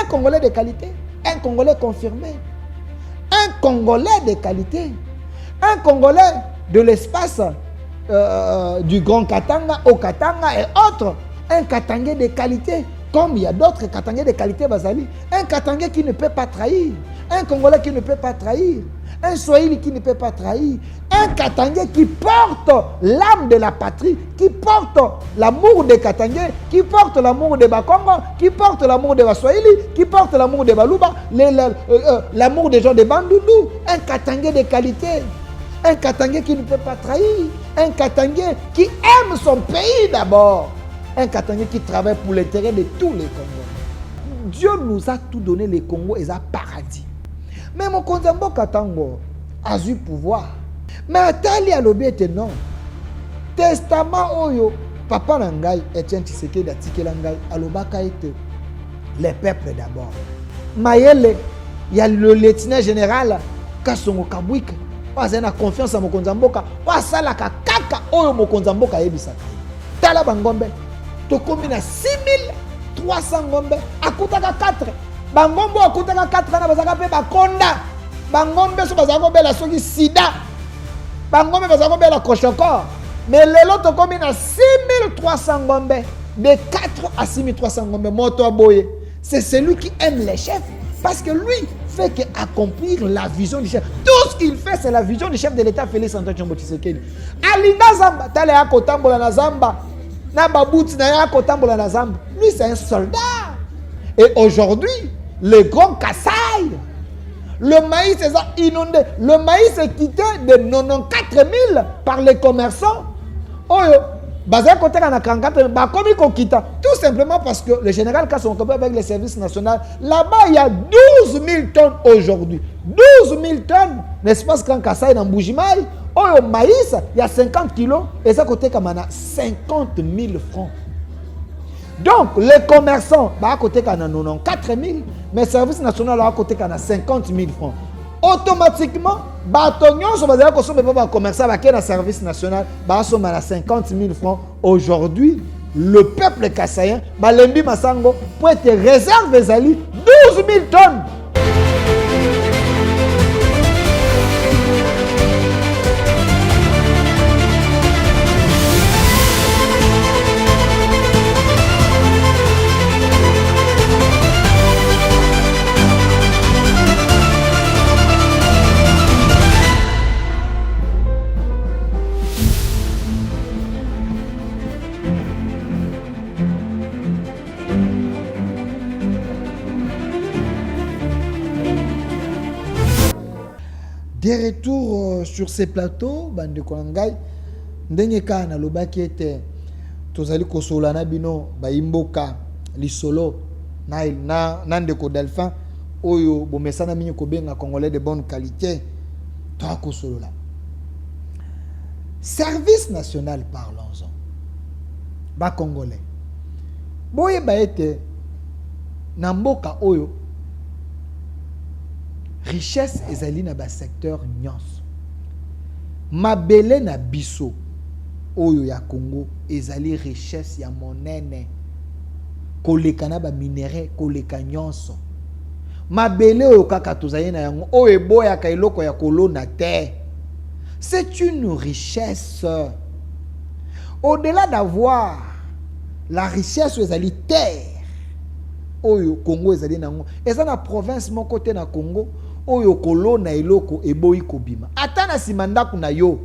Un Congolais de qualité, un Congolais confirmé, un Congolais de qualité, un Congolais de l'espace du Grand Katanga, au Katanga et autres, un Katangais de qualité, comme il y a d'autres Katangais de qualité, Bazali, un Katangais qui ne peut pas trahir, un Congolais qui ne peut pas trahir, un Swahili qui ne peut pas trahir, un Katangais qui porte l'âme de la patrie, qui porte l'amour des Katangais, qui porte l'amour des Bakongo, qui porte l'amour des Swahili, qui porte l'amour des Baluba, l'amour des gens de Bandundu, un Katangais de qualité, un Katangais qui ne peut pas trahir, un Katangais qui aime son pays d'abord, un Katangais qui travaille pour l'intérêt de tous les Congolais. Dieu nous a tout donné, les Congos et un paradis. Mais mon Konzambo Katango a eu pouvoir. Mais Atali a l'obé était non. Testament oyo, papa Nangai, Etienne Tshisekedi Atike Langai, alobaka était les peuples d'abord. Mayele, il y a le lieutenant général Kasongo Kabwik. Pas une confiance à mon Konzamboka. Pas ça la kaka oyo mon Konzamboka ebisa. Tala Bangombe. To combine à 6300 ngombe. Akutaka 4. Bangombo akutaka 4 na bazaka pe bakonda. Bangombe so bazaka bela soki sida. Bangombe bazaka bela koshoko. Mais lelo to combine à 6300 ngombe. De 4 à 6300 ngombe. Moto aboye. C'est celui qui aime les chefs. Parce que lui fait qu'accomplir la vision du chef. Tout ce qu'il fait, c'est la vision du chef de l'État, Félix Antoine Tshisekedi. Alinga Zamba, tale ya kotambola na Zamba. Na babuti na ya kotambola na Zamba. Lui, c'est un soldat. Et aujourd'hui, le grand Kassai, le maïs est inondé. Le maïs est quitté de 94 000 par les commerçants. Oyo, basé à côté de la Kankate, bakomi kokita. Tout simplement parce que le général Kassongo avec les services nationaux, là-bas, il y a 12 000 tonnes aujourd'hui. 12 000 tonnes, n'est-ce pas, quand Kassai dans Mbujimai, oyo maïs, il y a 50 kilos, et ça côté comme 50 000 francs. Donc, les commerçants, à côté qu'on a 94 000, mais le service national à côté qu'on a 50 000 francs. Automatiquement, batonyon so bazala ko sombe pas commerçant avec un service national, ba so à 50 000 francs. Aujourd'hui, le peuple kassayen, balembi masango pour être réserve des alliés 12 000 tonnes. De retour sur ces plateaux, bande Kwangai, ndenge kana lobaki ete tozali kosolana bino baimboka lisolo na ndeko Delphin oyo bomesana minyo kobenga congolais de bonne qualité to kosolola. Service national, parlons-en. Ba congolais. Boye ba ete na mboka oyo richesse ezali na ba secteur nyonso. Mabele na biso oyo ya Congo ezali richesse ya monene. Koleka na ba minéraux koleka nyonso. Mabele oyo kaka tozali na yango oyo eboya ka eloko ya kolona te. C'est une richesse. Au-delà d'avoir la richesse ezali terre oyo Congo ezali nango. Eza na province mon côté na Congo oyo kolona eloko eboyi kobima. Ata na simandaku na yo.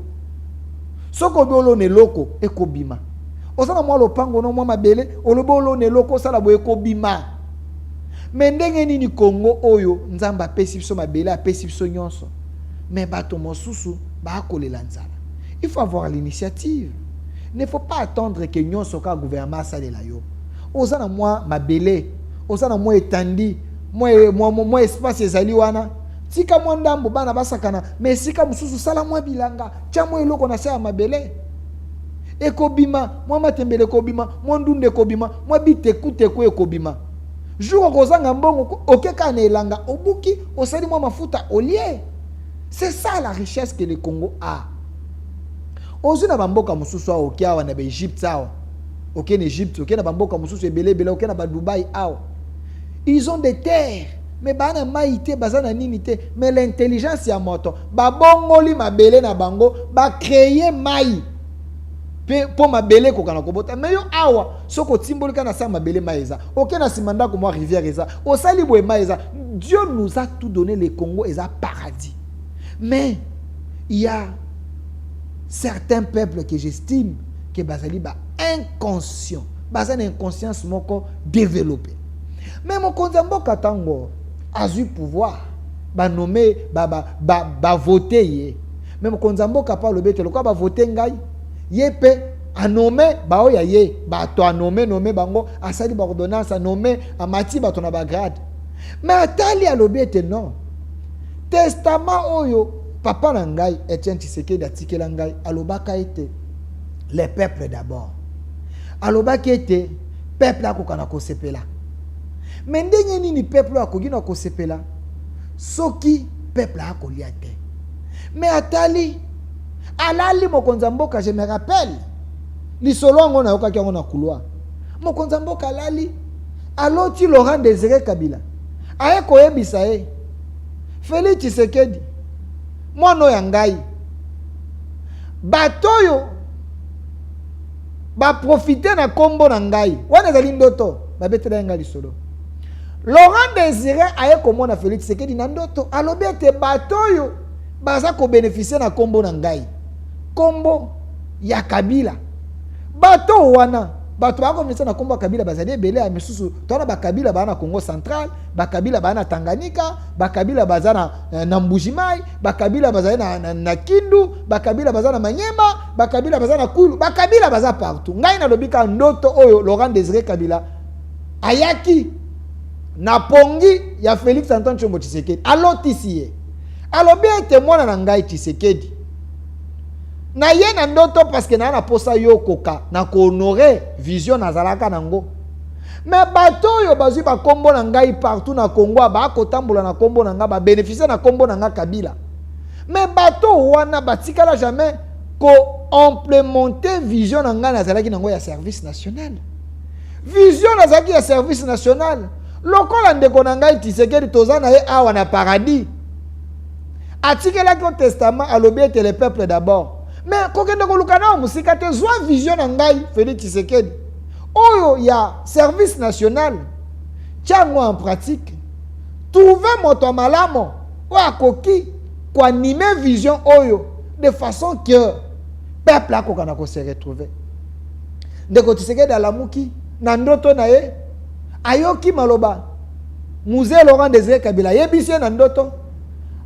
Soko bolo ne loko ekobima. Osana mwa lopango no mwa mabele, olobolo ne loko sala boye ekobima. Mendenge nini Congo oyo nzamba pesi biso mabele apesi biso nyonso. Mais bato mosusu ba kolela nzala. Il faut avoir l'initiative. Il ne faut pas attendre que nyonso ka gouvernement salela yo. Osana mwa mabele, osana mwa etandi, mwa espace ezali wana. Tika mwandambo bana basakana, mais sika mususu sala mwa bilanga, tia mwa eloko na sa mabele. Ekobima, mwa matembele ekobima, mwa ndunde ekobima, mwa bitekuteku ekobima. Jour kozanga mbongo okeka na elanga obuki, osali mwa mafuta olie. C'est ça la richesse que le Congo a. Ozu na bamboka mususu awo kiawa na Egypte awo. Ok na Egypte, ok na bamboka mususu ebele bele, ok na ba Dubai awo. Ils ont des terres. Mais bana maïté, bazana ninité. Mais l'intelligence ya moto. Ba bongoli mabele na bango. Ba créer maï. Pour mabele kokana kobota. Mais yo awa. Soko timbolika na sa mabele maïza. Ok na simanda comme rivière eza. Osali boe maïza. Dieu nous a tout donné, les Congo et un paradis. Mais il y a certains peuples que j'estime que bazali ba inconscient. Bazali inconscience moko développée. Mais mon konzambo katango a eu pouvoir ba nommer ba voter yé. Mais mon konzambo kapalo bete lokwa ba voter ngai yépe a nommé ba oya yé ba to a nommé bango asali ba ordonnance a nommé a mati ba tona ba grade. Mais atali a lobete non. Testament oyo papa nangai Etienne Tshisekedi atikela ngai alobaka ete les peuples d'abord. Alobaka ete peuple akokana kosepela. Mais ndenge nini peuple akogina kosepela soki peuple akolia te. Mais atali alali mokonza mboka, je me rappelle lisolo ngo na yokaki ngo na couloir. Mokonza mboka alali aloti Laurent Désiré Kabila. Aye koyebisa e Félix Tshisekedi mwana ya ngai batoyo ba profiter na kombo na ngai wana zali ndoto babetela ngai lisolo. Laurent Désiré aye komona Félix Tshisekedi na ndoto alobi ete batoyo baza ko bénéficier na kombo na ngai kombo ya Kabila. Bato wana bato bako misa na kombo Kabila bazali ebele ya misusu tona ba Kabila bana Congo Central, ba Kabila bana Tanganyika, ba Kabila bazana na Mbujimai, ba Kabila bazali na Kindu, ba Kabila bazana Manyema, ba Kabila bazana Kulu, ba Kabila baza partout. Ngai na lobika ndoto oyo Laurent Désiré Kabila ayaki na pongi ya Félix Antoine Tshombo Tshisekedi alotisiye alobi ete mwana na ngai Tshisekedi na ye na ndoto parce que na posa yo koka na ko honorer vision nazalaka nango. Mais bato yo bazui ba kombo na ngai partout na Congo ba ko tambola na kombo na nga ba bénéficier na kombo na nga Kabila. Mais bato wana batikala jamais ko implémenter vision na nga nazalaki nango ya service national. Vision nazalaki ya service national. Lokola ndeko na ngai Tshisekedi tozana ye awa na paradis. Atikela ko testament alobi ete le peuple d'abord. Mais quand on a musika te zwa vision ngai Félix Tshisekedi oyo ya service national tiango en pratique trouver moto malamo o akoki ko animer vision oyo de façon que peuple akokana ko se retrouver. Ndeko Tshisekedi alamuki na ndoto na ye ayoki maloba Musée Laurent Désiré Kabila yebisi na ndoto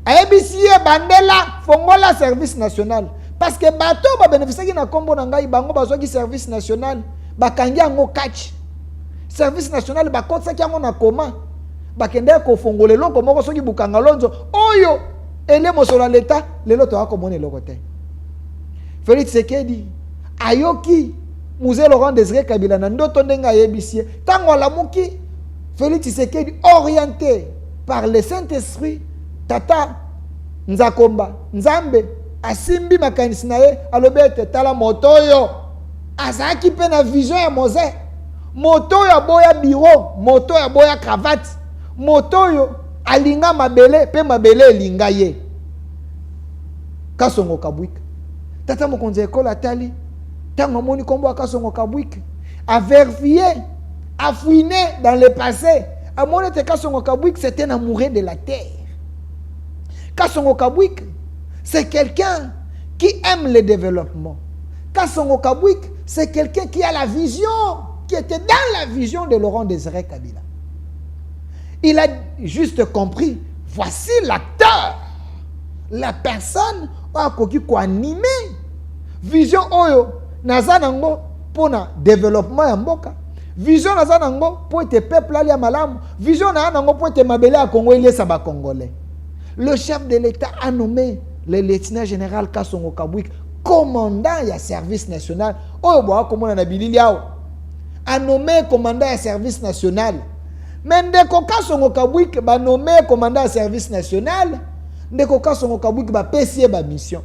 ayebisi bandela fongola service national. Parce que bato ba bénéficier na kombo na ngai bango bazwaki service national bakangi yango catch service national ba kotsa yango na koma bakende ko fongola longo moko soki bukanga lonzo oyo ele mosolo l'état lelo to akomona loko te. Félix Tshisekedi ayoki Musée Laurent Désiré Kabila na ndoto ndenga yebisie tango alamuki Félix Tshisekedi orienté par le Saint-Esprit tata Nzakomba Nzambe asimbi makanisi na ye alobete tala motoyo azaki pe na vision ya Mose motoyo aboya bureau motoyo aboya cravate motoyo alinga mabele pe mabele elinga ye Kasongo Kabwika tata mokonzi ekola tali tango moni kombo Kasongo Kabwika a vérifié a fouiné dans le passé a moni te Kasongo Kabwika c'était un amoureux de la terre. Kasongo Kabwika c'est quelqu'un qui aime le développement. Kasongo Kabwika, c'est quelqu'un qui a la vision, qui était dans la vision de Laurent Désiré Kabila. Il a juste compris, voici l'acteur, la personne qui a animé. Vision oyo, nazanango pour le développement ya mboka. Vision nazanango pour être peuple ali malamu. Vision nazanango pour être mabele à Congo et saba congolais. Le chef de l'État a nommé le lieutenant général Kasongo Kabwika commandant ya service national. Oyo boa komona na bilili awo a nommé commandant ya service national. Mais ndeko Kasongo Kabwika ba nommé commandant ya service national, ndeko Kasongo Kabwika ba pesi ba mission.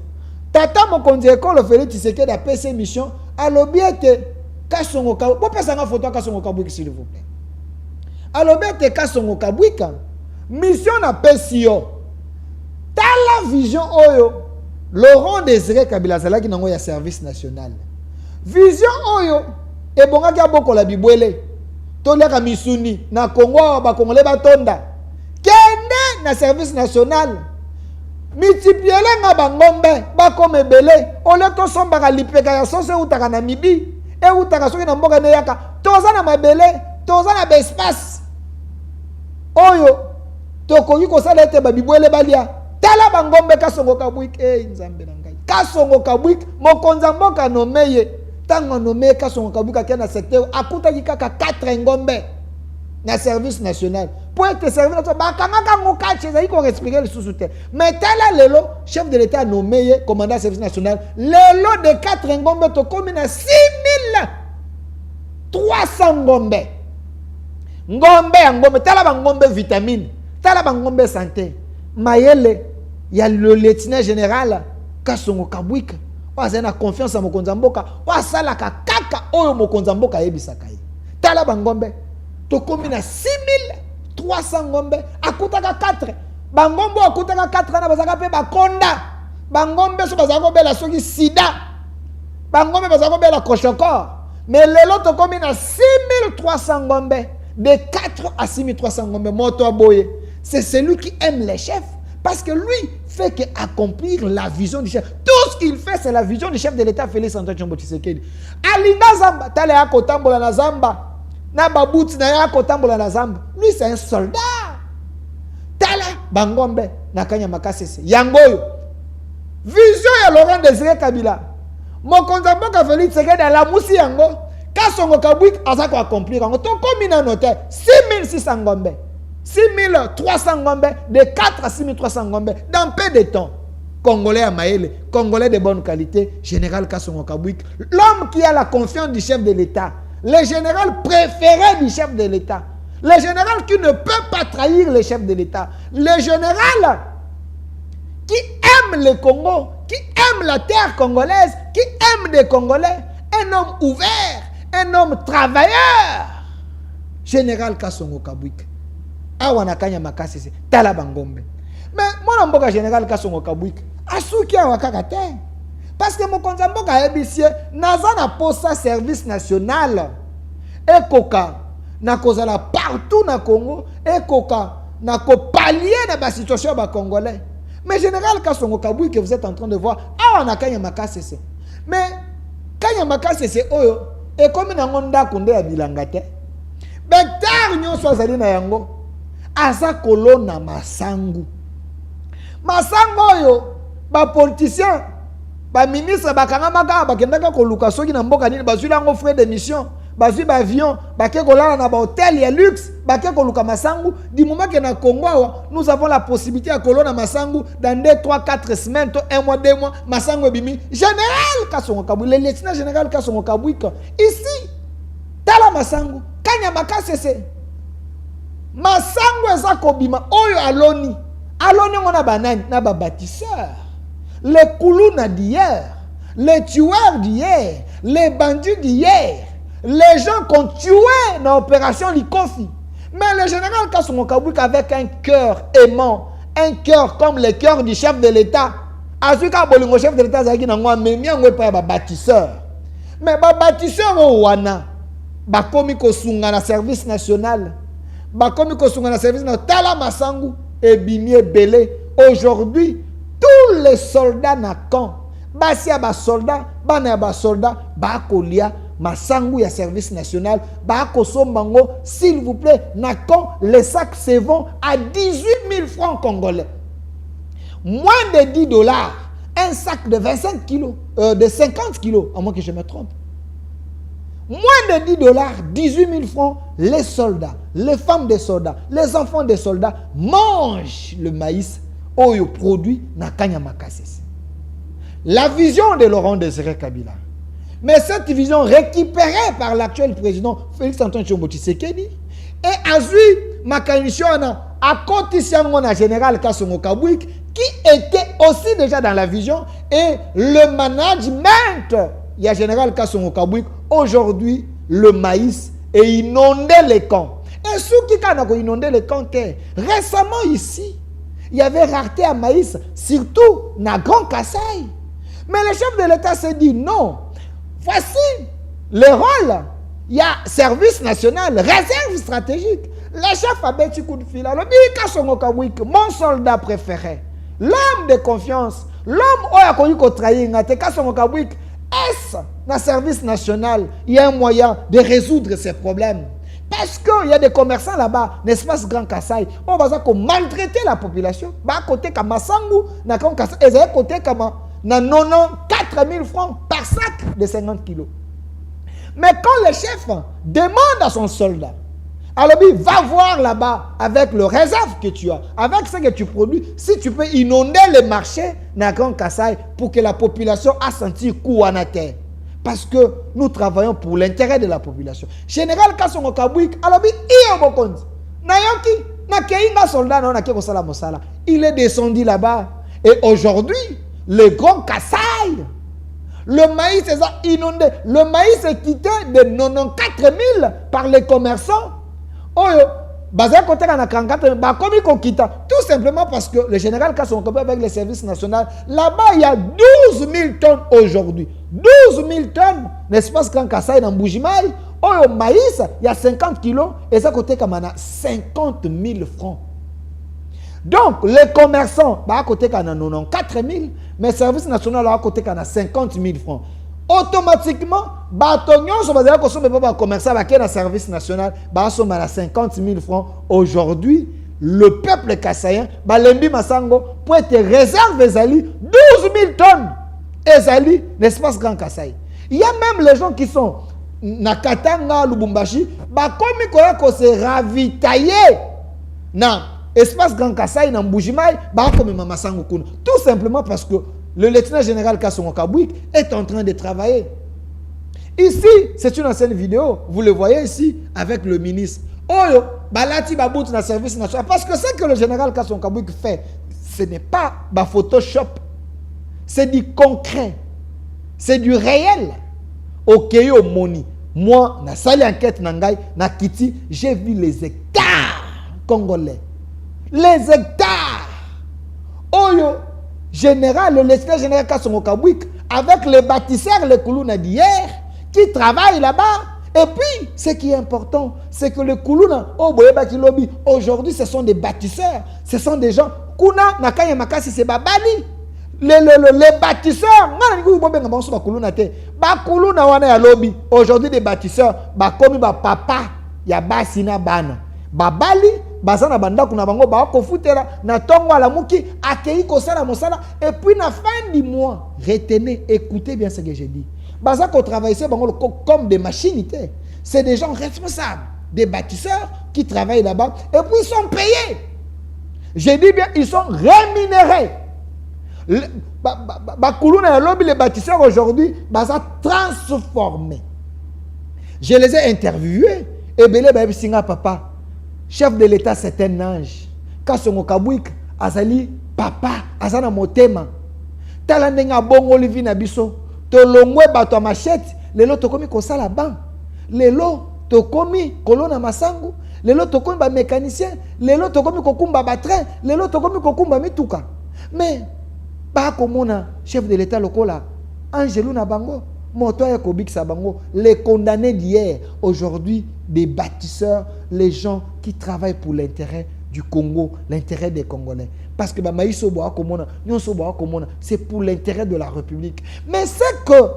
Tata mokonzi ekolo Félix Tshisekedi a pesi mission alobi ete Kasongo Kabwika, po pesa nga photo Kasongo Kabwika s'il vous plaît. alobete kasongo kabwika mission na pesio tala vision oyo Laurent Désiré Kabila zalaki nango ya service national vision oyo ebongaki abokola bibwele toliaka misuni na Congo bakongole batonda kende na service national multiplier nga bangombe bakome ebele ole tosombaka lipeka ya soso eutaka na mibi eutaka soki na mboka neyaka toza na mabele toza na bespace oyo tokoki kosala ete babibwele balia tala bangombe kasongo kabwik nzambe na ngai kasongo kabwik mokonza mboka nomeye tango nomeye kasongo kabwik akia na secteur akutaki kaka 4 ngombe na service national pour être service national bakangaka ngo kache ezali ko expliquer lisusu te mais tala lelo chef de l'état nommé commandant service national lelo de 4 ngombe to komi na 6300 ngombe ngombe ya ngombe tala bangombe vitamine tala bangombe santé mayele ya le lieutenant général Kasongo Kabwika oza na confiance à mokonza mboka wasala kaka oyo mokonza mboka yebisaka ye tala bangombe to komi na 6300 ngombe akutaka 4 bangombe akutaka 4 na bazaka pe bakonda bangombe so bazaka bela soki sida bangombe bazaka bela koshoko mais lelo to komi na 6300 ngombe de 4 à 6300 ngombe moto aboye c'est celui qui aime les chefs parce que lui fait que accomplir la vision du chef. Tout ce qu'il fait, c'est la vision du chef de l'État, Félix Antoine Tshombo Tshisekedi. Alinga Zamba, tale ya kotambola na Zamba, na babuti na ya kotambola na Zamba. Lui, c'est un soldat. Tala bangombe na kanya makasese. Yangoyo. Vision ya Laurent Désiré Kabila. Mokonza mboka Félix Tshisekedi la musi yango. Kasongo Kabwik azako accomplir yango. To komina notaire 6600 ngombe. 6300 ngombe, de 4 à 6300 ngombe, dans peu de temps. Congolais à Maële, Congolais de bonne qualité, général Kasongo Kabwik, l'homme qui a la confiance du chef de l'État, le général préféré du chef de l'État, le général qui ne peut pas trahir le chef de l'État, le général qui aime le Congo, qui aime la terre congolaise, qui aime les Congolais, un homme ouvert, un homme travailleur, général Kasongo Kabwik. Awana kanya makasese tala bangombe mais mona mboka général Kasongo Kabwik asuki awa kaka te parce que mokonza mboka ebisie naza na posa service national ekoka na kozala partout na Congo ekoka na ko pallier na ba situation ba congolais mais général Kasongo Kabwik que vous êtes en train de voir awana kanya makasese mais kanya makasese oyo ekomi na ngonda kunde ya bilanga te bektar nyonso azali na yango aza kolona masangu oyo ba politicien ba ministre bakanga maka bakendaka koluka soki na mboka nini bazwi lango frais de mission bazwi ba avion bake kolala na ba hôtel ya luxe bake koluka masangu du moment que na Congo nous avons la possibilité ya kolona masangu dans 2 3 4 semaines to 1 mois 2 mois masangu ebimi général Kasongo Kabwik le lieutenant général Kasongo Kabwik ici tala masangu kanya makasese masango eza kobima oyo aloni ngona banani na ba bâtisseur les kuluna d'hier les tueurs d'hier les bandits d'hier les gens qu'on tué dans l'opération Likofi mais le général Kasongo Kabwik avec un cœur aimant un cœur comme le cœur du chef de l'État azuka bolingo chef de l'État zaki na ngwa memi ngwe pa ba bâtisseur mais ba bâtisseur wana ba komi ko sunga na service national bakomi kosunga na service na tala masangu ebimi ebele aujourd'hui tous les soldats na camp basi ya ba soldat bana ya ba soldat bakolia masangu ya service national bakosombango s'il vous plaît na camp les sacs se vendent à 18 000 francs congolais moins de 10 dollars un sac de 25 kilos de 50 kilos à moins que je me trompe. Moins de 10 dollars, 18 000 francs, les soldats, les femmes des soldats, les enfants des soldats mangent le maïs oyo produit na kanya makasese. La vision de Laurent Désiré Kabila. Mais cette vision récupérée par l'actuel président Félix Antoine Tshombo Tshisekedi et azui makanisiona à Kotisiango na général Kasongo Kabwik qui était aussi déjà dans la vision et le management. Il y a général Kasongo Kabwik. Aujourd'hui, le maïs est inondé les camps. Et Mais ceux qui ont inondé les comptes, récemment ici, il y avait rareté à maïs, surtout dans Grand Kasaï. Mais le chef de l'État s'est dit non. Voici le rôle. Il y a service national, réserve stratégique. Le chef a battu coup de fil. Alors, mon soldat préféré, l'homme de confiance, l'homme qui a connu qu'on trahit, est-ce dans le service national, il y a un moyen de résoudre ces problèmes? Parce qu'il y a des commerçants là-bas, n'espace Grand Kasaï, on va maltraiter la population. À côté comme Massangu, na Grand Kasaï, et à côté comme na 94 000 francs par sac de 50 kilos. Mais quand le chef demande à son soldat, alors il va voir là-bas avec le réserve que tu as, avec ce que tu produis, si tu peux inonder les marchés na Grand Kasaï pour que la population a senti coup en terre. Parce que nous travaillons pour l'intérêt de la population. Général Kassongo Kabouik, alors il est descendu là-bas. Et aujourd'hui, le Grand Kasaï, le maïs est inondé. Le maïs est quitté de 94 000 par les commerçants. Tout simplement parce que le général Kassongo Kabouik avec les services nationaux, là-bas il y a 12 000 tonnes aujourd'hui. 12 000 tonnes, n'est-ce pas, Grand Kasaï dans Boujimaï. Au maïs, il y a 50 kilos et ça coûte comme 50 000 francs. Donc, les commerçants, à côté qu'on a 94 000, mais le service national à côté qu'on a 50 000 francs. Automatiquement, si les commerçants qui ont un service national, ils ont 50 000 francs. Aujourd'hui, le peuple kassaïen, Lembi Massango, pour être réserve 12 000 tonnes. Ezali, l'espace Grand Kasaï. Il y a même les gens qui sont na Katanga, Lubumbashi, comme se ravitailler na espace Grand Kasaï, na Mbujimai, comme Mama Sango Kuna. Tout simplement parce que le lieutenant général Kassongo Kabouik est en train de travailler. Ici, c'est une ancienne vidéo, vous le voyez ici, avec le ministre. Oyo, balati babout na service national. Parce que ce que le général Kassongo Kabouik fait, ce n'est pas ba Photoshop. C'est du concret. C'est du réel. Ok, au moni. Moi, na sali enquête nangai, na Kiti, j'ai vu les hectares congolais. Les hectares. Oyo, général, le lieutenant général Kassongo Kabouik, avec les bâtisseurs, les Koulouna d'hier, qui travaillent là-bas. Et puis, ce qui est important, c'est que les Koulouna, aujourd'hui, ce sont des bâtisseurs. Ce sont des gens. Kuna, Nakaya Makasi, c'est Babali. Les bâtisseurs, aujourd'hui des bâtisseurs, comme papa, ya basina bana. Babali, bazana banda kuna bango ba ko futela na tongo ala muki akei ko sala mosala et puis na fin du mois, retenez, écoutez bien ce que je dis. Baza ko travailler bango comme des machines, c'est des gens responsables, des bâtisseurs qui travaillent là-bas et puis ils sont payés. Je dis bien, ils sont rémunérés. Les bâtisseurs aujourd'hui sont transformés. Je les ai interviewés. Et Belé Singa papa, chef de l'État, c'est un ange. Kassongo Kabouik, azali papa, azana motema. Talandenga bongo Olivier Nabiso, tolongwe bato machette, lelo tokomi kosala ban. Lelo tokomi kolona masangu, lelo tokomi ba mécanicien, lelo tokomi kokumba ba train, lelo tokomi kokumba mituka. Mais Bakomona, chef de l'État lokola, Angelou Nabango, Motoya Kobik Sabango, les condamnés d'hier, aujourd'hui, des bâtisseurs, les gens qui travaillent pour l'intérêt du Congo, l'intérêt des Congolais. Parce que c'est pour l'intérêt de la République. Mais c'est que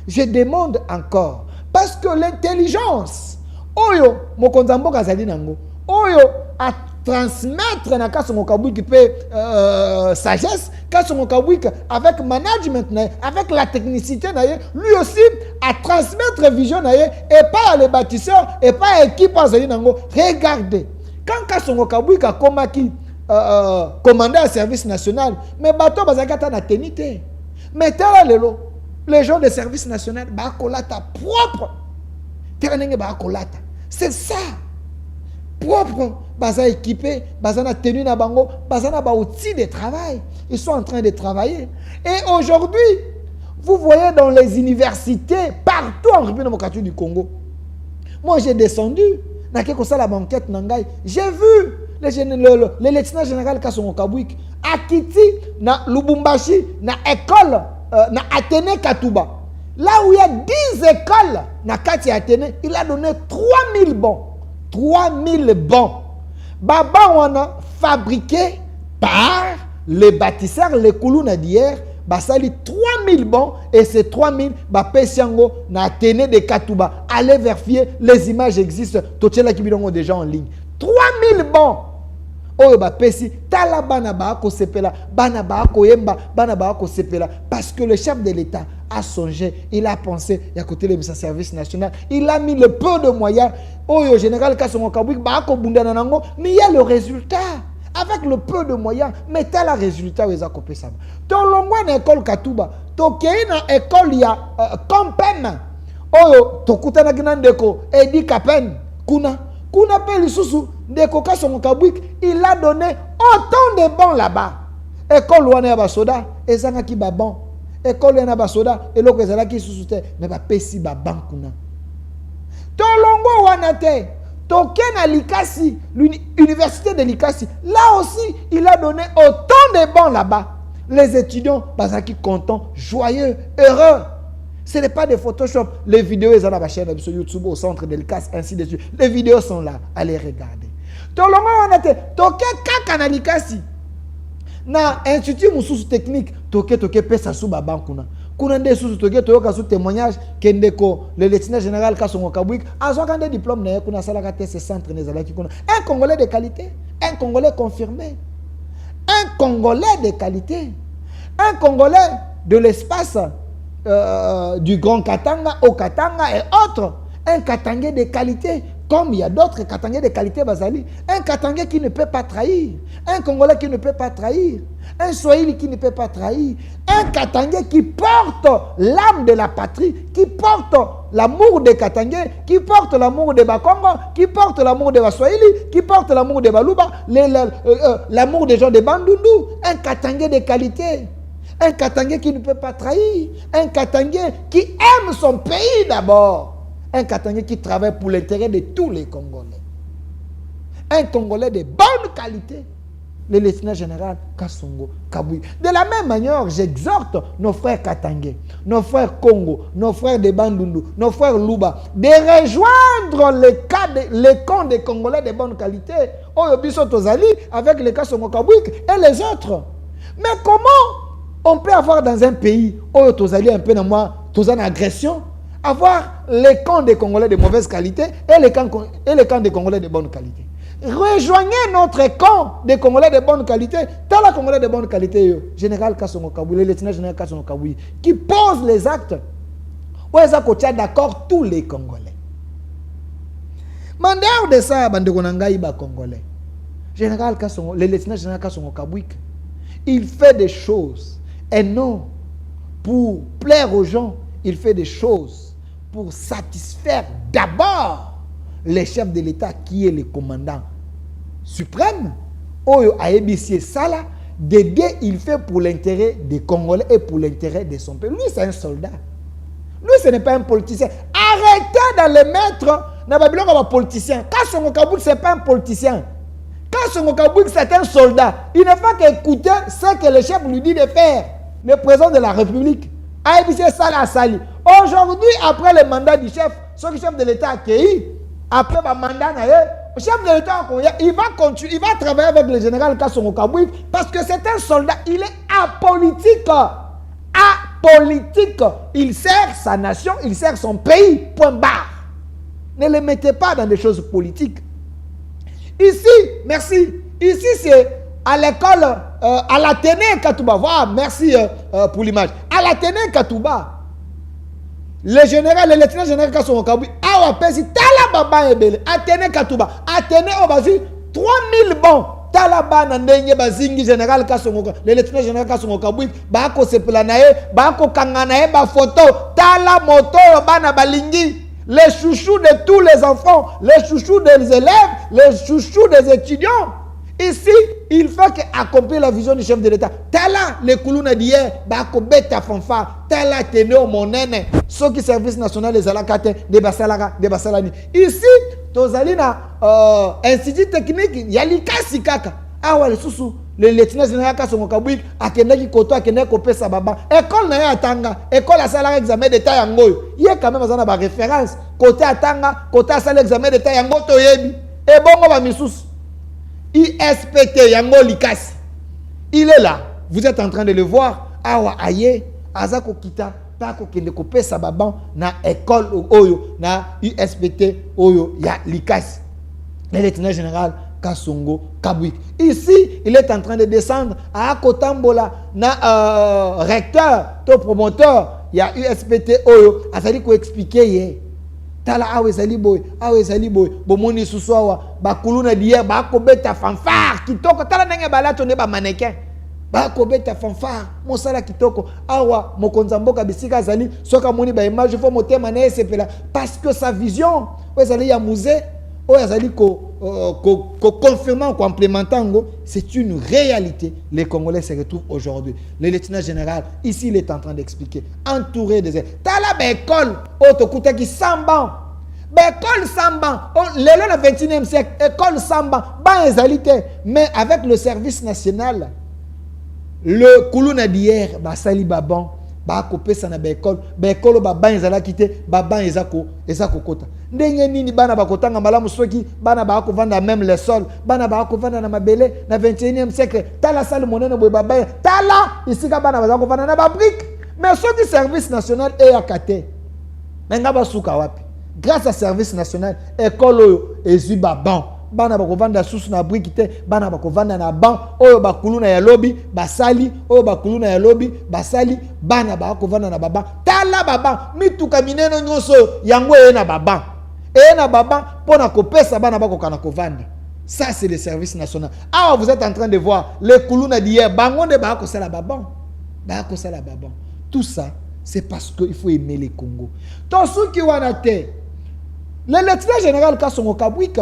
je demande encore, parce que l'intelligence, Oyo, Mokonzambo Kazali Nango, Oyo, a transmettre na Kassongo Kabouik qui peut sagesse, Kassongo Kabouik avec management, avec la technicité, lui aussi à transmettre vision et pas les bâtisseurs et pas l'équipe Azali Nango. Regardez, quand Kassongo Kabouik a commandé un service national, mais bateau bazakata na tenité. Mais les gens de service national, bakolata propre. C'est ça. Propre, baza équipé, baza na tenue na bango, baza na ba outil de travail. Ils sont en train de travailler. Et aujourd'hui, vous voyez dans les universités, partout en République démocratique du Congo. Moi, j'ai descendu la banquette nangai. J'ai vu le lieutenant général Kasongo Kabwik à Kiti, na Lubumbashi, na école, na Athénée Katouba. Là où il y a 10 écoles, na Kati Athénée, il a donné 3000 bons. 3000 bons. Baba on a fabriqué par les bâtisseurs, les Koulouna d'hier, basali 3000 bons et ces 3000 Pesiango na Athénée de Katouba. Allez vérifier, les images existent. Tochela Kibidongo déjà en ligne. 3000 bons. Oyo Pesi, tala bana ba ko sepela, bana ba ko yemba, bana ba ko sepela, parce que le chef de l'État a songé, il a pensé, il a côté le service national, il a mis le peu de moyens. Oyo général Kasongo Kabwik ba ko bunda nango, mais il y a le résultat. Avec le peu de moyens, mais tel le résultat où ils ont coupé ça. Ton longo na école Katouba, to kei na école ya Kompen. Oyo to kutana ginandeko Edi Kapen kuna pe lisusu ndeko Kasongo Kabwik, il a donné autant de bons là-bas. École wana ya basoda ezanga ki ba bon. École wana basoda eloko ezala ki susu te mais ba pesi ba ban kuna. To longo wana te. Token à Likasi, l'université de Likasi, là aussi, il a donné autant de bons là-bas. Les étudiants, qui contents, joyeux, heureux. Ce n'est pas des Photoshop. Les vidéos, ils ont la chaîne sur YouTube, au centre de Likasi, ainsi de suite. Les vidéos sont là. Allez regarder. Tolongo wanate, toke kaka na Likasi. Na institut mususu technique, toke pesa sou babankuna. Kunande sous toyoka sous témoignage kendeko le lieutenant général Kasongo Kabwik azwaka des diplômes na kuna salaka ce centre nezalaki kuna un Congolais de qualité, un Congolais confirmé, un Congolais de qualité, un Congolais de l'espace du Grand Katanga au Katanga et autres, un Katangais de qualité. Comme il y a d'autres Katangais de qualité Bazali, un Katangais qui ne peut pas trahir, un Congolais qui ne peut pas trahir, un Swahili qui ne peut pas trahir, un Katangais qui porte l'âme de la patrie, qui porte l'amour des Katangais, qui porte l'amour des Bakongo, qui porte l'amour des Baswahili, qui porte l'amour des Baluba, l'amour des gens de Bandundu, un Katangais de qualité, un Katangais qui ne peut pas trahir, un Katangais qui aime son pays d'abord. Un Katangais qui travaille pour l'intérêt de tous les Congolais. Un Congolais de bonne qualité. Le lieutenant général Kasongo Kabwik. De la même manière, j'exhorte nos frères Katangais, nos frères Congo, nos frères de Bandundu, nos frères Luba, de rejoindre les camps des Congolais de bonne qualité. Oyobiso Tozali avec les Kasongo Kabwik et les autres. Mais comment on peut avoir dans un pays, Oyo Tozali un peu dans moi, Tozali agression, avoir les camps des Congolais de mauvaise qualité et les camps des Congolais de bonne qualité. Rejoignez notre camp des Congolais de bonne qualité. T'as la Congolais de bonne qualité, général Kasongo Kabwik, le lieutenant général Kasongo Kabwik, qui pose les actes. Où est-ce qu'on tient d'accord tous les Congolais? Mandeur de ça, Bandegonangaï ba Congolais. Général Kasongo, le lieutenant général Kasongo Kabwik, il fait des choses et non pour plaire aux gens, il fait des choses pour satisfaire d'abord les chefs de l'État qui est le commandant suprême. Oyo Aebisi Sala, d'aider, il fait pour l'intérêt des Congolais et pour l'intérêt de son pays. Lui, c'est un soldat. Lui, ce n'est pas un politicien. Arrêtez de le mettre dans Babylone comme un politicien. Kasongo Kabwik, ce n'est pas un politicien. Kasongo Kabwik, c'est un soldat. Il ne faut qu'écouter ce que le chef lui dit de faire. Le président de la République. Aebisi Sala Sali. Aujourd'hui, après le mandat du chef, ce que le chef de l'État a accueilli, après le mandat, le chef de l'État, il va continuer, il va travailler avec le général Kasongo Kabwik parce que c'est un soldat, il est apolitique. Apolitique. Il sert sa nation, il sert son pays, point barre. Ne le mettez pas dans des choses politiques. Ici, merci, ici c'est à l'école, à l'Athénée Katouba. Voilà, merci pour l'image. À l'Athénée Katouba. Le général, le lieutenant général Kasongo Kabwik, awa pesi tala baba ebele, Athénée Katouba, Athénée obazi 3000 bons, tala bana ndenge bazingi général Kasongo, le lieutenant général Kasongo Kabwik, bako sepela nae, bako kanga nae ba photo, tala moto bana balingi, les chouchous de tous les enfants, les chouchous des élèves, les chouchous des étudiants. Ici, il faut accomplir la vision du chef de l'État. Tala le koulouna d'hier, bako beta fanfa, tala tene o monene, ce qui service national des alakate, des basalani. Ici, tozali na institut technique ya likasi kaka awa lisusu le lieutenant général Kasongo Kabwik akendaki koto akendaki kopesa baba école na ye atanga école asalaka examen d'état yango ye quand même azana ba référence côté atanga côté asala examen d'état yango toyebi et bongo ba misusu ISPT yango likasi il est là vous êtes en train de le voir awa aye azako kita pa ko kende kopesa baba na école oyo na ISPT oyo ya likasi le lieutenant général Kasongo Kabwik. Ici, il est en train de descendre à Kotambola, na recteur, to promoteur, il y a USPT Oyo, a fallu qu'on explique hier. Tala awe zali boy, bomoni suswawa, bakuluna dier, ba kobeta fanfare, kitoko, tala nenge balato ne ba mannequin. Ba kobeta fanfare, mosala kitoko, awa mokonzamboka bisika zali, soka moni ba image, faut motema na sepela parce que sa vision, ouais zali ya musée, ouais zali confirmant, complémentant, c'est une réalité. Les Congolais se retrouvent aujourd'hui. Le lieutenant général, ici, il est en train d'expliquer. Entouré des... T'as la école, autocoute qui s'emban. École s'emban. L'école du 21e siècle, école s'emban. Mais avec le service national, le Koulouna d'hier, Sali Baban, bakopé sana bekol bekolo baba ezala kité baba ezako kota ndenge nini bana bakotanga malamu soki bana bakovanda même les sols bana bakovanda na mabele na 21e siècle tala salle monene boy baba tala isika bana bakovanda na babrique mais soki service national e akate nga basuka wapi grâce à service national école oyo ezui baban bana bakovanda susu na brique te bana bakovanda na ban oyo bakuluna ya lobi basali oyo bakuluna ya lobi basali bana bakovanda na baba tala baba mituka mineno nyonso yango na baba na baba pona kopesa bana bakokana kovanda. Ça c'est le service national. Ah, vous êtes en train de voir les kuluna d'hier bangonde bakosala baban bakosala baban. Tout ça c'est parce qu'il faut aimer les Congo. Tosuki wana te le lieutenant général Kasongo Kabwik,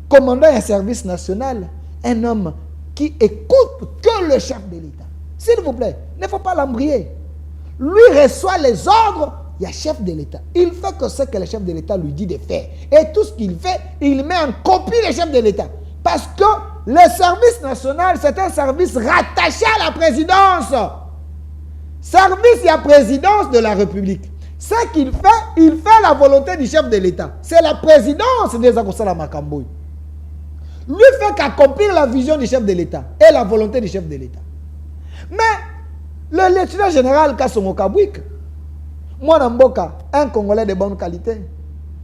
commandant un service national, un homme qui écoute que le chef de l'État. S'il vous plaît, il ne faut pas l'embrayer. Lui reçoit les ordres, il y a chef de l'État. Il fait que ce que le chef de l'État lui dit de faire. Et tout ce qu'il fait, il met en copie le chef de l'État. Parce que le service national, c'est un service rattaché à la présidence. Service à la présidence de la République. Ce qu'il fait, il fait la volonté du chef de l'État. C'est la présidence des Akosala Makamboy. Lui fait qu'accomplir la vision du chef de l'État et la volonté du chef de l'État. Mais le lieutenant général Kasongo Kabwik, Mwana Mboka, un Congolais de bonne qualité,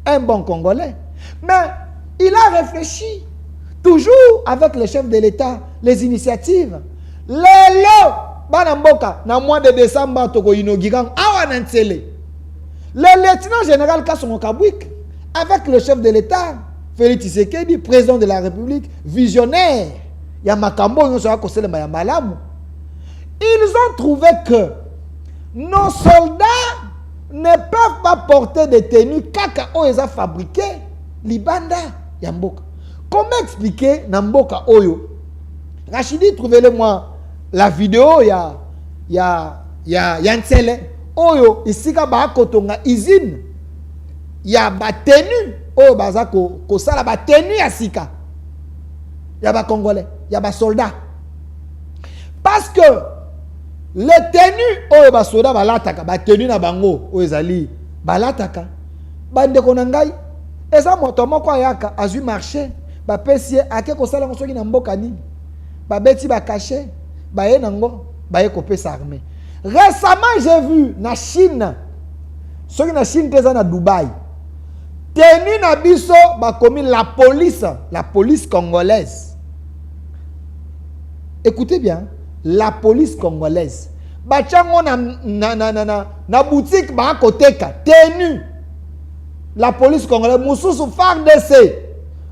un bon Congolais, mais il a réfléchi toujours avec le chef de l'État, les initiatives. Lelo, Bana Mboka, dans le mois de décembre, Toko Inogigan, Awanantsele. Le lieutenant général Kasongo Kabwik, avec le chef de l'État, Félix Tshisekedi, président de la République, visionnaire, ils ont trouvé que nos soldats ne peuvent pas porter des tenues kaka oyo fabriqué libanda yamboka. Comment expliquer Namboka Oyo? Rachidi, trouvez-le-moi la vidéo Yansele Oyo ici ka kotonga usine ya ba tenue oyo baza ko sala ba tenue ya sika ya ba congolais ya ba soldats parce que les tenues oyo ba soldats balataka ba tenue na bango oyo ezali balataka bande ko nangai eza moto moko ayaka azui marché ba pesie ake ko sala soki na mboka nini ba beti ba caché ba ye nango ba ye ko pesa armée. Récemment, j'ai vu na Chine, ceux qui na Chine, ils na Dubaï. Tenu na biso, ba commis la police congolaise. Écoutez bien, la police congolaise. Ba chango na boutique ba koteka tenu. La police congolaise mususu FARDC.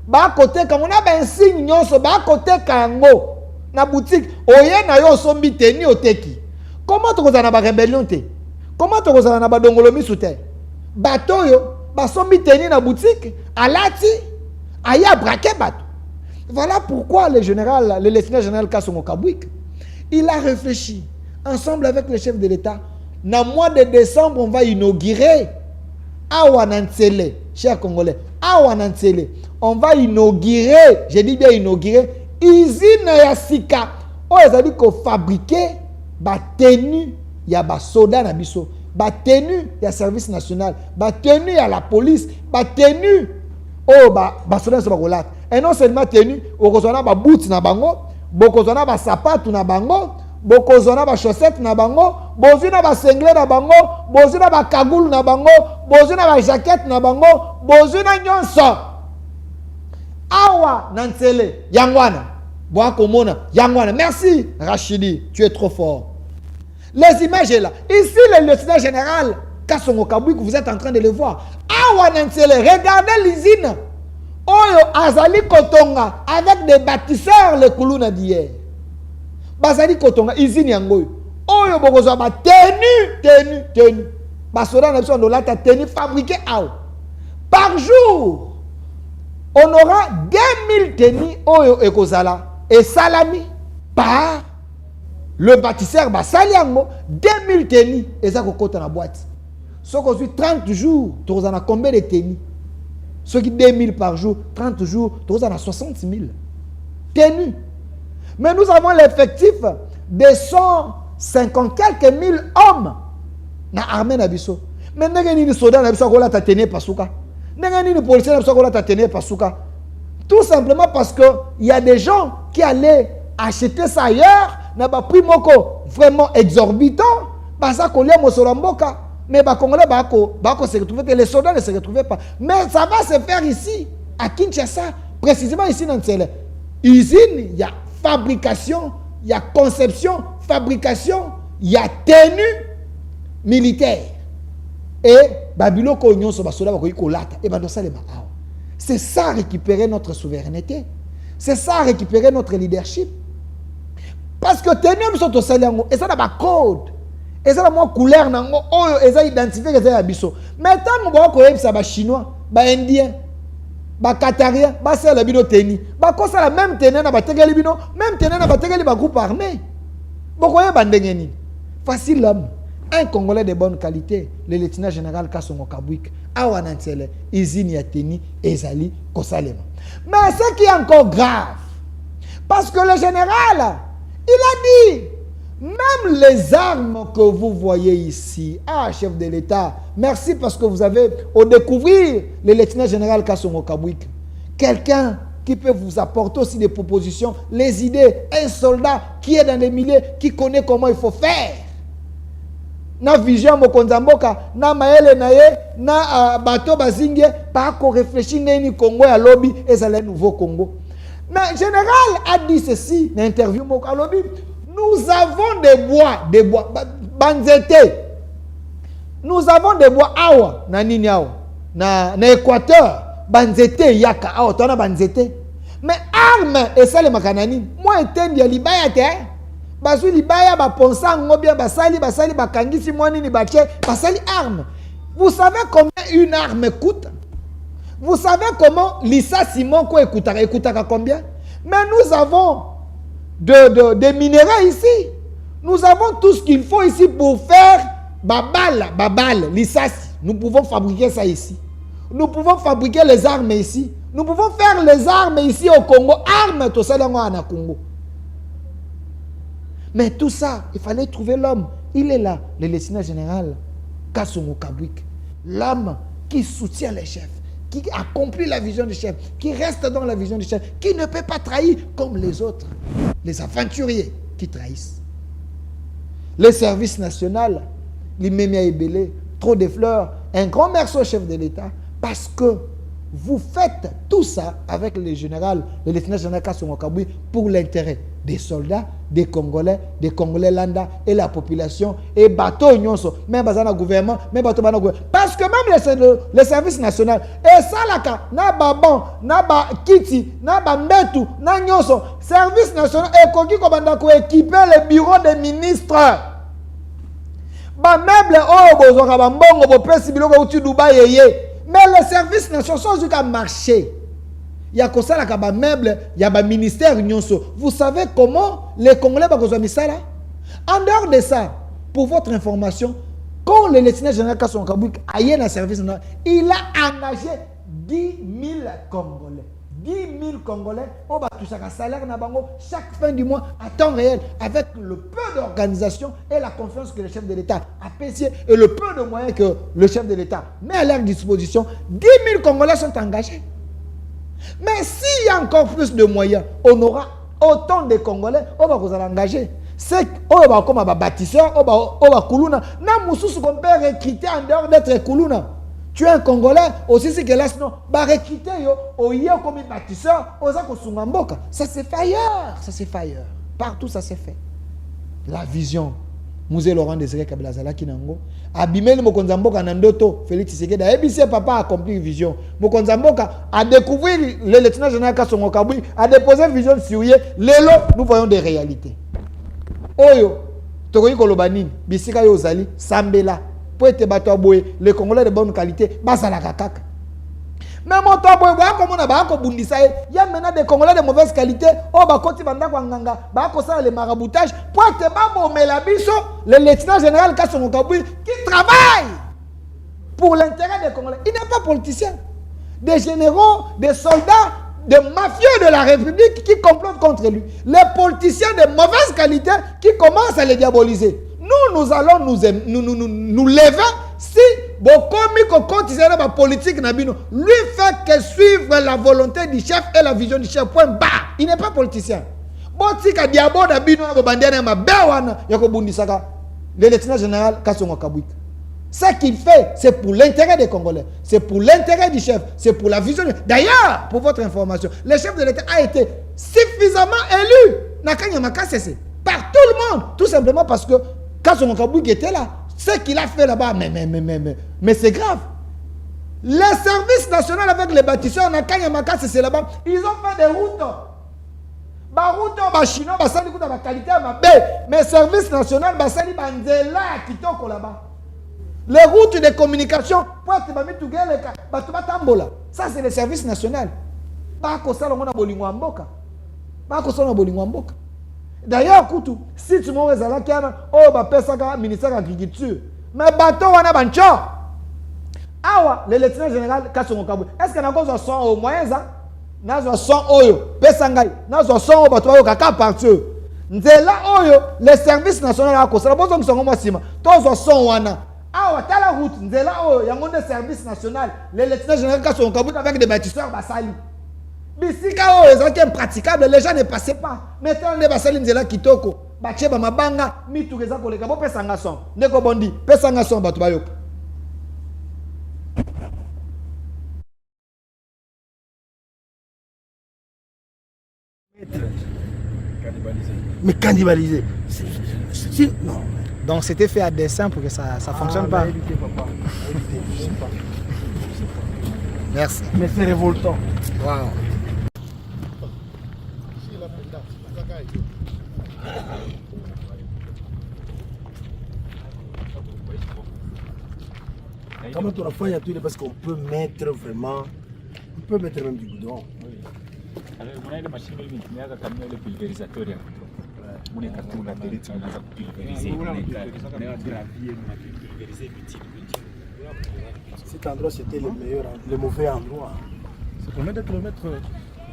Ba koteka on a ben signe nyonso ba koteka ngo na boutique oye na yo sombi tenu oteki. Comment tu as na rébellion te? Comment tu as na dongolomi sous terre? Bateau yo, ba sombi teni na boutique, alati, aya braqué bateau. Voilà pourquoi le lieutenant général Kasongo Kabwik, il a réfléchi ensemble avec le chef de l'État. Dans le mois de décembre, on va inaugurer Awanantsele, chers Congolais, Awanantsele. on va inaugurer, je dis bien inaugurer, usine ya sika. Oh, ils ont dit qu'on fabriquait ba tenue, il y a ba soda na biso, ba tenue, il y a service national, ba tenue, il y a la police, ba tenue, oh, ba soda sur ba et non seulement tenue, au kozona ba boots na bango, bokozona ba sapato na bango, bokozona ba chaussettes na bango, bozina ba sengle na bango, bozina ba kagoul na bango, bozina ba jaquette na bango, bozina nyonso. Awa nansele yangwana. Boakomona yangwana. Merci Rachidi, tu es trop fort. Les images là. Ici le lieutenant général Kassongo Kabouik, vous êtes en train de le voir. Awa nansele, regardez l'usine. Oyo Azali Kotonga avec des bâtisseurs le Koulouna d'hier. Bazali Kotonga, usine yangoy. Oyo bokozwa ba tenue. Basoda na biso ndolata tenue fabriquée par jour. On aura 2000 tenues oyo ekozala et salami par le bâtisseur basali yango 2000 tenues et ça kokota na boîte. So ko 30 jours, tu as combien de tenues? Ceux qui 2000 par jour, 30 jours, tu as 60 000 tenues. Mais nous avons l'effectif de 150 quelques mille hommes dans l'armée nabiso. Mais nous avons des soldats nabiso qui ont tenu pasuka. Nous avons des policiers nabiso qui ont tenu pasuka. Tout simplement parce qu'il y a des gens qui allaient acheter ça ailleurs, n'a pas pris moko vraiment exorbitant, ça qu'on l'a mosoramboka. Mais les Congolais se retrouver, les soldats ne se retrouvaient pas. Mais ça va se faire ici, à Kinshasa, précisément ici dans cette usine, il y a fabrication, il y a conception, fabrication, il y a tenue militaire. Et Babylone Kognon sur Basoda Bakolata et Bandosalema. C'est ça récupérer notre souveraineté. C'est ça récupérer notre leadership. Parce que tenue sont au salaire et ça n'a pas code. Et ça n'a pas couleur nango oh et ça identifié que c'est abisso. Mais tant que vous ça ba chinois, ba indien, ba qatarien, ba c'est la bino tenue. Ba ko ça la même tenue na ba tegeli bino, même tenue na ba tegeli ba groupe armé. Bokoye bandengeni. Facile l'homme. Un Congolais de bonne qualité, le lieutenant général Kassongo Kabouik, Awanantele, Izini Yateni, Ezali, Kosalema. Mais ce qui est encore grave, parce que le général, il a dit, même les armes que vous voyez ici, chef de l'État, merci parce que vous avez, au découvrir le lieutenant général Kassongo Kabouik, quelqu'un qui peut vous apporter aussi des propositions, les idées, un soldat qui est dans les milieux, qui connaît comment il faut faire. Na vision mokonzamboka na maele na ye na bato bazinge pas qu'on réfléchit neni Congo ya lobby et c'est le nouveau Congo. Mais général a dit ceci dans l'interview à lobby, nous avons des bois banzete. Nous avons des bois awa na nini awa na Équateur banzete yaka awa tona banzete. Mais arme et ça le makanani moi etendi ya libaya te. Basui libaya ba ponsa ngobia basali bakangisi mwani ni bache basali arme. Vous savez combien une arme coûte? Vous savez comment l'issa Simon ko écoutaka combien? Mais nous avons des minéraux ici. Nous avons tout ce qu'il faut ici pour faire babal, l'issasi. Nous pouvons fabriquer ça ici. Nous pouvons fabriquer les armes ici. Nous pouvons faire les armes ici au Congo. Armes tout ça dans le Congo. Mais tout ça, il fallait trouver l'homme. Il est là, le lieutenant général Kassongo Kabouik. L'homme qui soutient les chefs, qui accomplit la vision du chef, qui reste dans la vision du chef, qui ne peut pas trahir comme les autres, les aventuriers qui trahissent. Le service national, l'Imemia Ebele, trop de fleurs, un grand merci au chef de l'État, parce que vous faites tout ça avec le général, le lieutenant général Kassongo Kabouik pour l'intérêt des soldats, des Congolais landa et la population et bateau nyonso, même bazana gouvernement, même bateau bana gouvernement. Parce que même le service national et ça là na babon, na ba kiti, na ba mbetu, na nyonso, service national et koki ko banda ko équiper le bureau des ministres. Ba meuble oh bozoka ba mbongo bo pesi biloko uti Dubaï yeye. Mais les services nationaux sont jusqu'à marcher. Il y a comme ça la meuble, il y a un ministère nyonso. Vous savez comment les Congolais ont mis ça là? En dehors de ça, pour votre information, quand le lieutenant général Kassongo Kabouik a eu un service, il a engagé 10 000 Congolais. 10 000 Congolais ont touché un salaire chaque fin du mois à temps réel, avec le peu d'organisation et la confiance que le chef de l'État a payé et le peu de moyens que le chef de l'État met à leur disposition. 10 000 Congolais sont engagés. Mais s'il y a encore plus de moyens, on aura autant de Congolais on va vous engager. C'est comme un bâtisseur, on va Koulouna. On peut recruter en dehors d'être Koulouna. Tu es un Congolais, aussi c'est que là, sinon, bah recruter, au y comme un bâtisseur, aux Akosungamboka. Ça s'est fait ailleurs. Ça s'est fait ailleurs. Partout, ça s'est fait. La vision. Musée Laurent Désiré Kabila Zalaki Nango. Abimeli Mokonzamboka Nandoto, Félix Tshisekedi. ABC papa a accompli une vision. Mokonzamboka a découvert le lieutenant général Kassongo Kabui, a déposé une vision sur lui. Lélo, nous voyons des réalités. Oyo, Tokoyi Kolobanine, Bisika Yozali, Sambela. Pour être battu les Congolais de bonne qualité, basa la kakaka. Mais mon temps, comme on a il y a maintenant des Congolais de mauvaise qualité, oh bah quand tu vas dans les maraboutage, pour être babo melabiso, le lieutenant général Kassongo Kabui qui travaille pour l'intérêt des Congolais. Il n'est pas politicien. Des généraux, des soldats, des mafieux de la République qui complotent contre lui. Les politiciens de mauvaise qualité qui commencent à les diaboliser. Nous allons nous lever si la politique lui fait que suivre la volonté du chef et la vision du chef. Point bas. Il n'est pas politicien. Le lieutenant général Kassongo Kabui. Ce qu'il fait, c'est pour l'intérêt des Congolais. C'est pour l'intérêt du chef. C'est pour la vision. D'ailleurs, pour votre information, le chef de l'État a été suffisamment élu par tout le monde. Tout simplement parce que Kassongo Kabui était là. Ce qu'il a fait là-bas, mais c'est grave. Les services nationaux avec les bâtisseurs, c'est là-bas. Ils ont fait des routes. Chinois, mais service national, là-bas. Les routes de communication, ça c'est le service national. D'ailleurs, si tu m'as dit que ministère de l'Agriculture, mais bateau, on a bancho. Awa, le lieutenant général Kassongo Kabui, est-ce que nous avons son au moyen ça? Nous avons son oyo, Pesangay, nous avons son au bateau, kaka partout. Nzela oyo, le service national à Kosa, nous avons son moissima, tous avons son wana. Awa, t'as la route, Nzela oyo, il y a un service national, le lieutenant général Kassongo Kabui avec des bâtisseurs basali. Bisika oyo, c'est impraticable, les gens ne passaient pas. Maintenant, les basali Nzela kitoko, bacheba mabanga, mitu reza koleka, bo pesanga son, neko bondi, pesanga son bato bayoko. Mais cannibaliser. Non. Donc c'était fait à dessein pour que ça ne fonctionne pas. Évitez, papa. Évitez, je sais pas. Merci. Mais c'est révoltant. Wow. Comment on a fait tout parce qu'on peut mettre vraiment, on peut mettre même du goudron. Alors, on a des machines qui ont des pulvérisateurs. On est capable de pulvériser. Cet endroit, c'était le meilleur, le mauvais endroit. C'est combien de kilomètres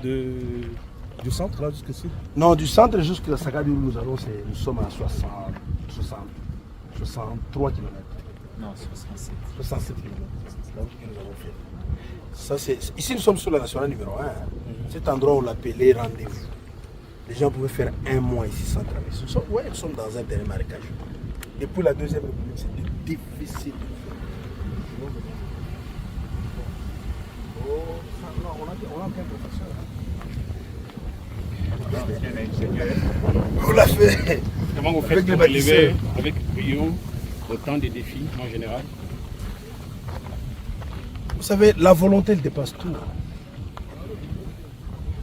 du centre là jusqu'ici? Non, du centre jusqu'à Sakadi où nous allons, nous sommes à 63 km. Non, 67. 67 km. C'est là où nous avons fait. Ça, ici, nous sommes sur la nationale numéro 1. Cet endroit, on l'appelait rendez-vous. Les gens pouvaient faire un mois ici sans travailler. Oui, nous sommes dans un terrain marécageux. Et pour la deuxième république, c'était difficile. On a qu'un professeur. On l'a fait. Comment vous faites pour relever avec brio autant de défis en général? Vous savez, la volonté, elle dépasse tout.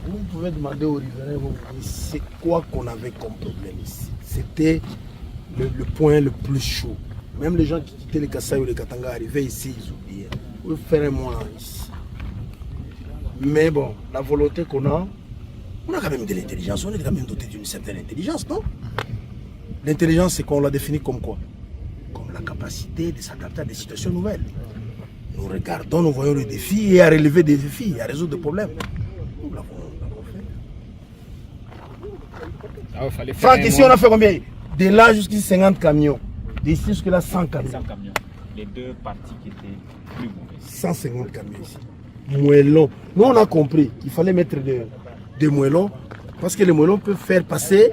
Vous pouvez demander aux riverains, c'est quoi qu'on avait comme problème ici? C'était le point le plus chaud. Même les gens qui quittaient les Kassai ou les Katanga arrivaient ici, ils oubliaient. On veut faire un mois ici. Mais bon, la volonté qu'on a, on a quand même de l'intelligence. On est quand même doté d'une certaine intelligence, non? L'intelligence, c'est qu'on l'a définit comme quoi? Comme la capacité de s'adapter à des situations nouvelles. Nous regardons, nous voyons le défi et à relever des défis, à résoudre des problèmes. La Ah, fallait faire Franck, un ici mois. on a fait combien? De là jusqu'à 50 camions. D'ici jusqu'à 100 camions. 100 camions. Les deux parties qui étaient plus mauvaises. 150 camions ici. Moellons. Nous on a compris qu'il fallait mettre des moellons parce que les moellons peuvent faire passer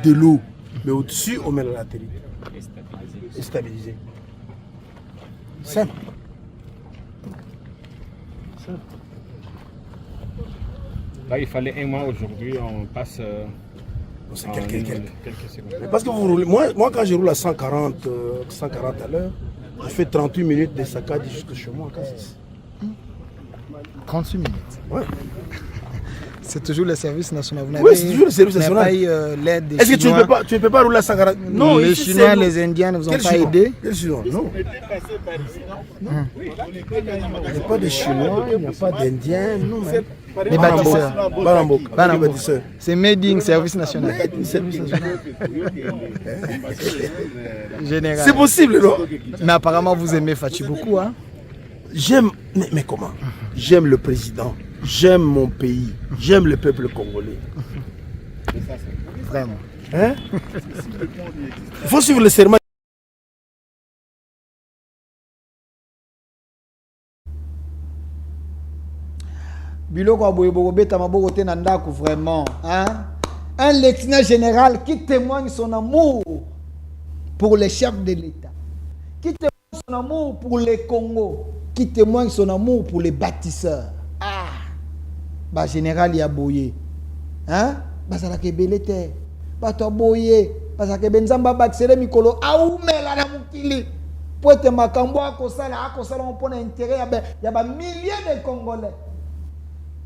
de l'eau. Mais au-dessus, on met la latérite. Et stabilisées. Et stabiliser. Simple. Là, il fallait un mois aujourd'hui, on passe C'est en quelques secondes. Mais parce que vous roulez, moi quand je roule à 140 à l'heure, je fais 38 minutes de saccade jusque chez moi. 38 minutes. Ouais. C'est toujours le service national. Vous n'avez Oui, c'est toujours le service vous n'avez national. pas eu l'aide des Est-ce que Chinois. tu ne peux pas rouler à 140? Non, les ici, Chinois, c'est- les Indiens ne vous ont Quel pas Chinois? aidé. Quel Chinois? Non. Il n'y a pas de Chinois, il n'y a pas d'Indiens. Non, mais... Les bâtisseurs. Barambo. Banambo. Les bâtisseurs. C'est made in service national. Service national. Général. C'est possible, non? Mais apparemment, vous aimez Fachi beaucoup. Hein? J'aime, mais comment? J'aime le président, j'aime mon pays, j'aime le peuple congolais. Vraiment. Hein? Il faut suivre le serment. Biloko Aboyebogo Beta Maboko te na ndako vraiment. Hein? Un lieutenant général qui témoigne son amour pour les chefs de l'État, qui témoigne son amour pour les Congo, qui témoigne son amour pour les bâtisseurs. Ah! Bah général Yaboye. Hein? Bah ça la kebelete. Bah to boye. Bah ça kebenzamba batsele mikolo aumela na mukili. Poete makambo akosala on pone intérêt ya ba milliers de Congolais.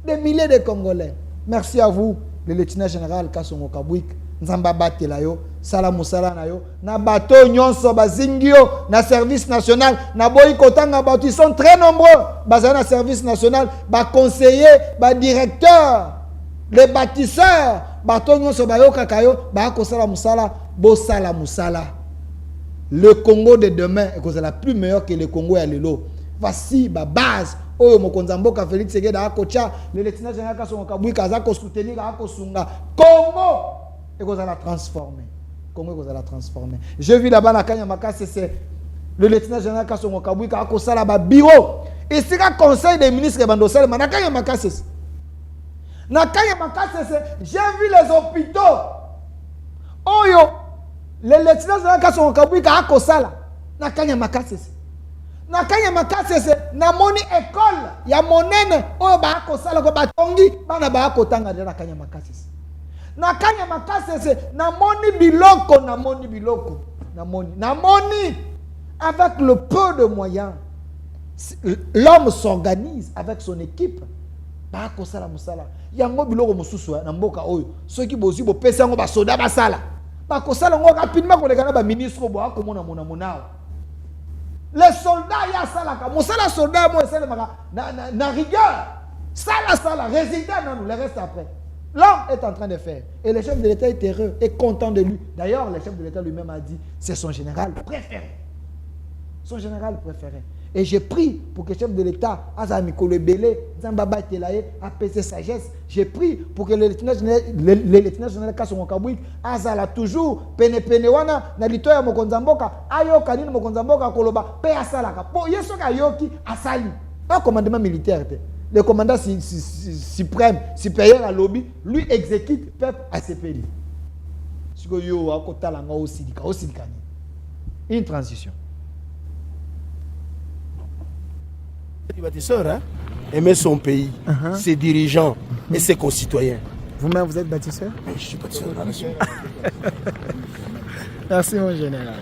Des milliers de Congolais. Merci à vous, le lieutenant général Kassongo Kabwik. Nzamba batela yo, sala musala na yo, na bato nyonso bazingio, na service national, na boyi kotanga bato, ils sont très nombreux. Bazana na service national, ba conseiller, ba directeur, les bâtisseurs, bato nyonso bayoka kayo, ba ko sala musala, bo sala musala. Le Congo de demain est la plus meilleur que le Congo à l'élo. Voici ma base. Oyo mokonzamboka Félix Tshisekedi akocha le lieutenant général Kassongo Kabwika azako soutenir akosunga Congo et qu'on la transformer. Congo qu'on la transformer. Je vis là-bas na Kanya Makase, c'est le lieutenant général Kassongo Kabwika akosala ba bureau. Et c'est un conseil des ministres Bandosel na Kanya Makase. Na Kanya Makase, j'ai vu les hôpitaux. Oyo le lieutenant général Kassongo Kabwika akosala na Kanya Makase. Na Kanya Makase na moni école ya monene oyo ba ko sala ko batongi bana ba ko tanga na Kanya Makase. Na Kanya Makase na moni biloko na moni avec le peu de moyens l'homme s'organise avec son équipe ba ko sala musala yango biloko mususu na mboka oyo soki bozi bo pesa ngo ba soda ba sala ba ko sala ngo rapidement ko lekana ba ministre bo akomona monao. Les soldats, il y a ça là. Les soldats, moi, c'est na rigueur. Ça, résultat, non, le reste après. L'homme est en train de faire. Et le chef de l'État est heureux, est content de lui. D'ailleurs, le chef de l'État lui-même a dit, c'est son général préféré. Son général préféré. Et j'ai pris pour que le chef de l'État, Azami Kolebele, Zambaba Telaye, apaiser sagesse. J'ai pris pour que le lieutenant général Kassongo Kabwik, Azala toujours, Penewana, Nalitoya Mokonzamboka, Ayo Kanine Mokonzamboka Koloba, Pe Asalaka. Po Yesoka Yoki Asali. Un commandement militaire. Le commandant suprême, supérieur à l'OBI, lui exécute peuple à ses pays. Une transition. Les bâtisseurs, hein, aimer son pays, ses dirigeants et ses concitoyens. Vous-même, vous êtes bâtisseur? Je suis bâtisseur de la nation. Merci, mon général.